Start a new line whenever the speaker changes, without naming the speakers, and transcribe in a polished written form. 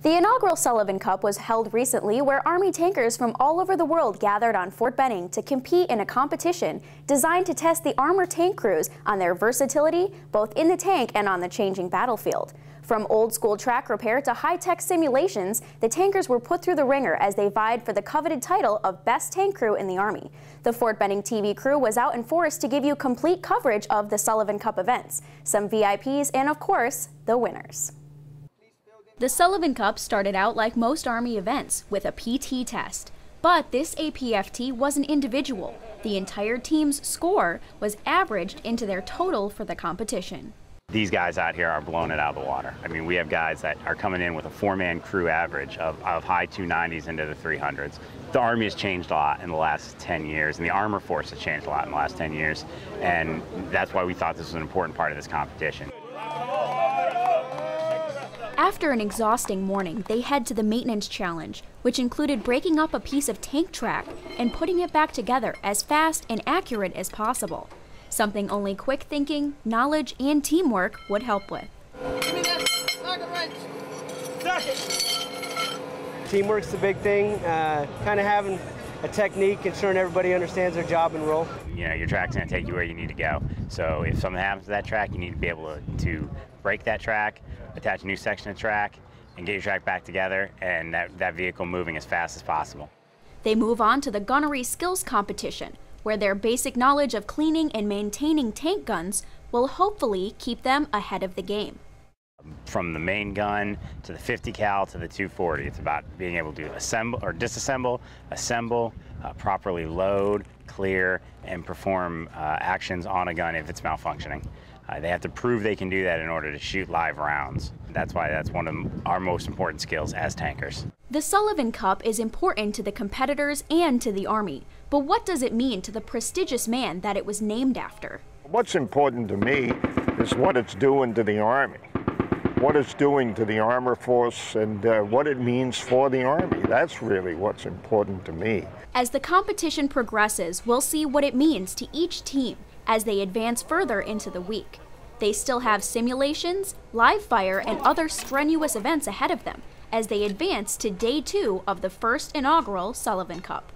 The inaugural Sullivan Cup was held recently, where Army tankers from all over the world gathered on Fort Benning to compete in a competition designed to test the armored tank crews on their versatility, both in the tank and on the changing battlefield. From old-school track repair to high-tech simulations, the tankers were put through the ringer as they vied for the coveted title of Best Tank Crew in the Army. The Fort Benning TV crew was out in force to give you complete coverage of the Sullivan Cup events, some VIPs, and of course, the winners. The Sullivan Cup started out like most Army events, with a PT test. But this APFT wasn't individual. The entire team's score was averaged into their total for the competition.
These guys out here are blowing it out of the water. I mean, we have guys that are coming in with a four-man crew average of high 290s into the 300s. The Army has changed a lot in the last 10 years, and the Armor Force has changed a lot in the last 10 years, and that's why we thought this was an important part of this competition.
After an exhausting morning, they head to the maintenance challenge, which included breaking up a piece of tank track and putting it back together as fast and accurate as possible. Something only quick thinking, knowledge, and teamwork would help with.
Teamwork's the big thing, kind of having a technique, ensuring everybody understands their job and role.
You know, your track's going to take you where you need to go. So if something happens to that track, you need to be able to break that track, attach a new section of track, and get your track back together and that vehicle moving as fast as possible.
They move on to the gunnery skills competition, where their basic knowledge of cleaning and maintaining tank guns will hopefully keep them ahead of the game.
From the main gun to the 50 cal to the 240, it's about being able to assemble or disassemble, assemble, properly load, clear, and perform actions on a gun if it's malfunctioning. They have to prove they can do that in order to shoot live rounds. That's why that's one of our most important skills as tankers.
The Sullivan Cup is important to the competitors and to the Army, but what does it mean to the prestigious man that it was named after?
What's important to me is what it's doing to the Army, what it's doing to the Armor Force, and what it means for the Army. That's really what's important to me.
As the competition progresses, we'll see what it means to each team as they advance further into the week. They still have simulations, live fire, and other strenuous events ahead of them as they advance to Day 2 of the first inaugural Sullivan Cup.